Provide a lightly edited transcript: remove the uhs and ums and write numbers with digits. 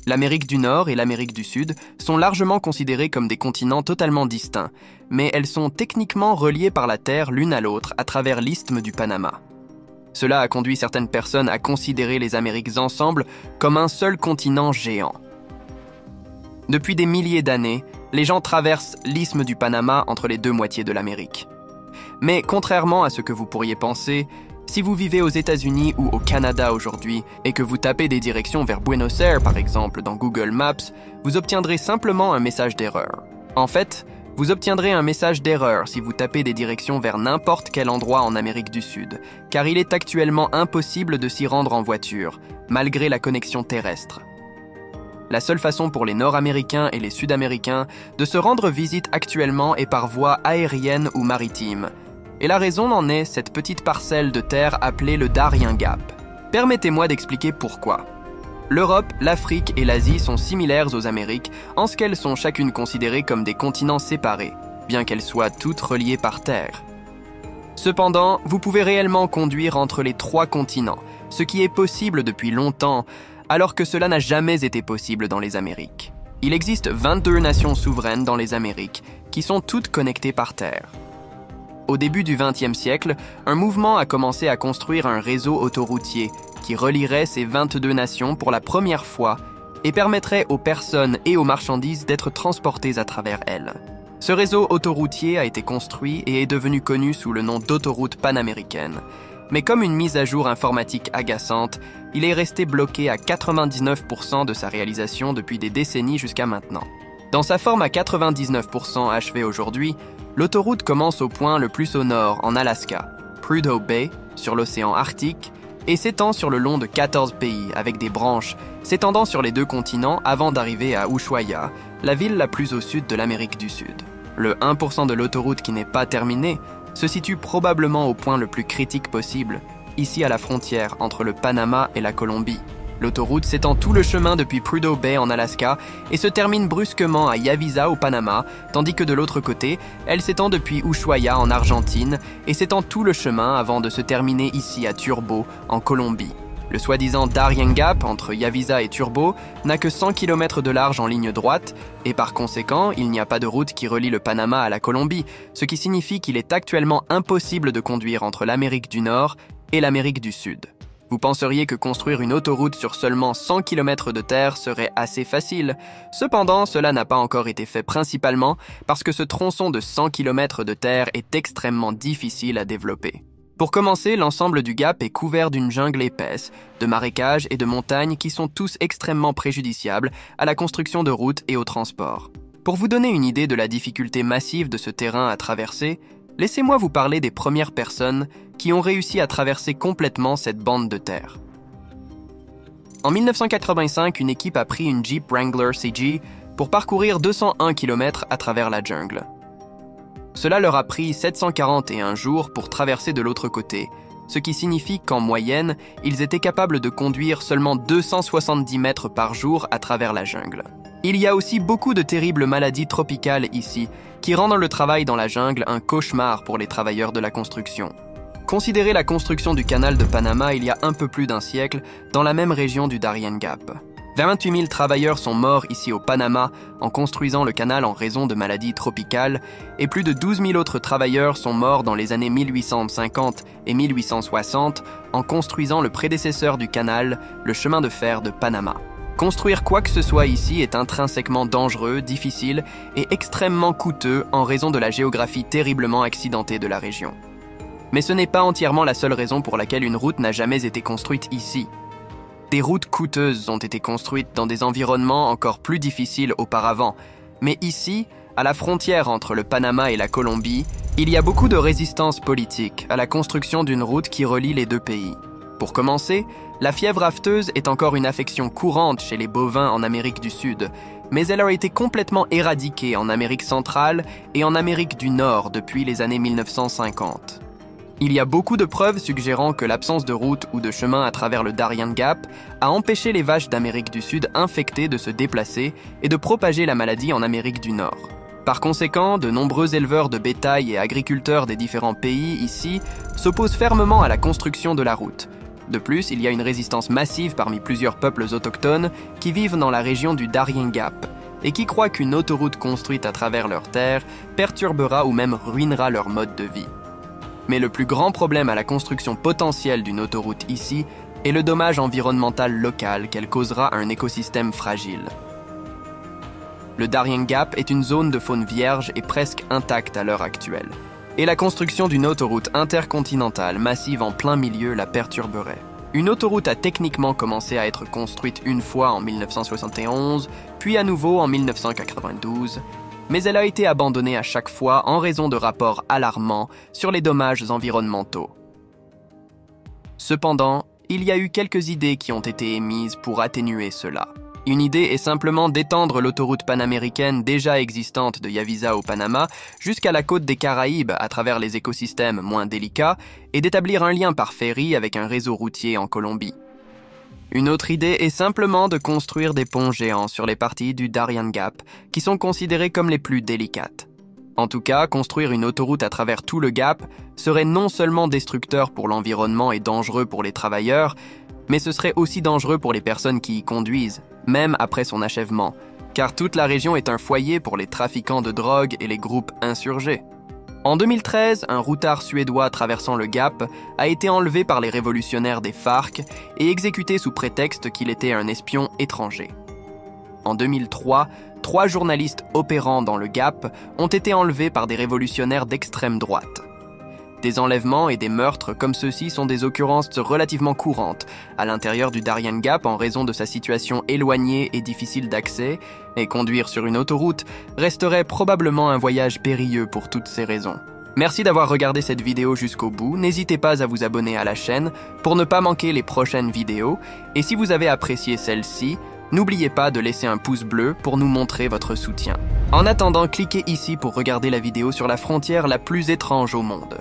L'Amérique du Nord et l'Amérique du Sud sont largement considérées comme des continents totalement distincts, mais elles sont techniquement reliées par la Terre l'une à l'autre à travers l'isthme du Panama. Cela a conduit certaines personnes à considérer les Amériques ensemble comme un seul continent géant. Depuis des milliers d'années, les gens traversent l'isthme du Panama entre les deux moitiés de l'Amérique. Mais contrairement à ce que vous pourriez penser, si vous vivez aux États-Unis ou au Canada aujourd'hui et que vous tapez des directions vers Buenos Aires par exemple dans Google Maps, vous obtiendrez simplement un message d'erreur. En fait, vous obtiendrez un message d'erreur si vous tapez des directions vers n'importe quel endroit en Amérique du Sud, car il est actuellement impossible de s'y rendre en voiture, malgré la connexion terrestre. La seule façon pour les Nord-Américains et les Sud-Américains de se rendre visite actuellement est par voie aérienne ou maritime. Et la raison en est cette petite parcelle de terre appelée le Darien Gap. Permettez-moi d'expliquer pourquoi. L'Europe, l'Afrique et l'Asie sont similaires aux Amériques en ce qu'elles sont chacune considérées comme des continents séparés, bien qu'elles soient toutes reliées par terre. Cependant, vous pouvez réellement conduire entre les trois continents, ce qui est possible depuis longtemps, alors que cela n'a jamais été possible dans les Amériques. Il existe 22 nations souveraines dans les Amériques, qui sont toutes connectées par terre. Au début du XXe siècle, un mouvement a commencé à construire un réseau autoroutier qui relierait ces 22 nations pour la première fois et permettrait aux personnes et aux marchandises d'être transportées à travers elles. Ce réseau autoroutier a été construit et est devenu connu sous le nom d'autoroute panaméricaine. Mais comme une mise à jour informatique agaçante, il est resté bloqué à 99% de sa réalisation depuis des décennies jusqu'à maintenant. Dans sa forme à 99% achevée aujourd'hui, l'autoroute commence au point le plus au nord, en Alaska, Prudhoe Bay, sur l'océan Arctique, et s'étend sur le long de 14 pays, avec des branches s'étendant sur les deux continents avant d'arriver à Ushuaia, la ville la plus au sud de l'Amérique du Sud. Le 1% de l'autoroute qui n'est pas terminé se situe probablement au point le plus critique possible, ici à la frontière entre le Panama et la Colombie. L'autoroute s'étend tout le chemin depuis Prudhoe Bay en Alaska et se termine brusquement à Yavisa au Panama, tandis que de l'autre côté, elle s'étend depuis Ushuaia en Argentine et s'étend tout le chemin avant de se terminer ici à Turbo, en Colombie. Le soi-disant Darien Gap entre Yavisa et Turbo n'a que 100 km de large en ligne droite et par conséquent, il n'y a pas de route qui relie le Panama à la Colombie, ce qui signifie qu'il est actuellement impossible de conduire entre l'Amérique du Nord et l'Amérique du Sud. Vous penseriez que construire une autoroute sur seulement 100 km de terre serait assez facile. Cependant, cela n'a pas encore été fait principalement parce que ce tronçon de 100 km de terre est extrêmement difficile à développer. Pour commencer, l'ensemble du Gap est couvert d'une jungle épaisse, de marécages et de montagnes qui sont tous extrêmement préjudiciables à la construction de routes et au transport. Pour vous donner une idée de la difficulté massive de ce terrain à traverser, laissez-moi vous parler des premières personnes qui ont réussi à traverser complètement cette bande de terre. En 1985, une équipe a pris une Jeep Wrangler CG pour parcourir 201 km à travers la jungle. Cela leur a pris 741 jours pour traverser de l'autre côté, ce qui signifie qu'en moyenne, ils étaient capables de conduire seulement 270 mètres par jour à travers la jungle. Il y a aussi beaucoup de terribles maladies tropicales ici, qui rendent le travail dans la jungle un cauchemar pour les travailleurs de la construction. Considérez la construction du canal de Panama il y a un peu plus d'un siècle, dans la même région du Darien Gap. 28 000 travailleurs sont morts ici au Panama en construisant le canal en raison de maladies tropicales et plus de 12 000 autres travailleurs sont morts dans les années 1850 et 1860 en construisant le prédécesseur du canal, le chemin de fer de Panama. Construire quoi que ce soit ici est intrinsèquement dangereux, difficile et extrêmement coûteux en raison de la géographie terriblement accidentée de la région. Mais ce n'est pas entièrement la seule raison pour laquelle une route n'a jamais été construite ici. Des routes coûteuses ont été construites dans des environnements encore plus difficiles auparavant, mais ici, à la frontière entre le Panama et la Colombie, il y a beaucoup de résistance politique à la construction d'une route qui relie les deux pays. Pour commencer, la fièvre afteuse est encore une affection courante chez les bovins en Amérique du Sud, mais elle a été complètement éradiquée en Amérique centrale et en Amérique du Nord depuis les années 1950. Il y a beaucoup de preuves suggérant que l'absence de route ou de chemin à travers le Darien Gap a empêché les vaches d'Amérique du Sud infectées de se déplacer et de propager la maladie en Amérique du Nord. Par conséquent, de nombreux éleveurs de bétail et agriculteurs des différents pays ici s'opposent fermement à la construction de la route, De plus, il y a une résistance massive parmi plusieurs peuples autochtones qui vivent dans la région du Darien Gap et qui croient qu'une autoroute construite à travers leurs terres perturbera ou même ruinera leur mode de vie. Mais le plus grand problème à la construction potentielle d'une autoroute ici est le dommage environnemental local qu'elle causera à un écosystème fragile. Le Darien Gap est une zone de faune vierge et presque intacte à l'heure actuelle. Et la construction d'une autoroute intercontinentale massive en plein milieu la perturberait. Une autoroute a techniquement commencé à être construite une fois en 1971, puis à nouveau en 1992, mais elle a été abandonnée à chaque fois en raison de rapports alarmants sur les dommages environnementaux. Cependant, il y a eu quelques idées qui ont été émises pour atténuer cela. Une idée est simplement d'étendre l'autoroute panaméricaine déjà existante de Yavisa au Panama jusqu'à la côte des Caraïbes à travers les écosystèmes moins délicats et d'établir un lien par ferry avec un réseau routier en Colombie. Une autre idée est simplement de construire des ponts géants sur les parties du Darien Gap qui sont considérées comme les plus délicates. En tout cas, construire une autoroute à travers tout le Gap serait non seulement destructeur pour l'environnement et dangereux pour les travailleurs, mais ce serait aussi dangereux pour les personnes qui y conduisent, même après son achèvement, car toute la région est un foyer pour les trafiquants de drogue et les groupes insurgés. En 2013, un routard suédois traversant le Gap a été enlevé par les révolutionnaires des FARC et exécuté sous prétexte qu'il était un espion étranger. En 2003, 3 journalistes opérant dans le Gap ont été enlevés par des révolutionnaires d'extrême droite. Des enlèvements et des meurtres comme ceux-ci sont des occurrences relativement courantes à l'intérieur du Darien Gap en raison de sa situation éloignée et difficile d'accès, et conduire sur une autoroute resterait probablement un voyage périlleux pour toutes ces raisons. Merci d'avoir regardé cette vidéo jusqu'au bout, n'hésitez pas à vous abonner à la chaîne pour ne pas manquer les prochaines vidéos, et si vous avez apprécié celle-ci, n'oubliez pas de laisser un pouce bleu pour nous montrer votre soutien. En attendant, cliquez ici pour regarder la vidéo sur la frontière la plus étrange au monde.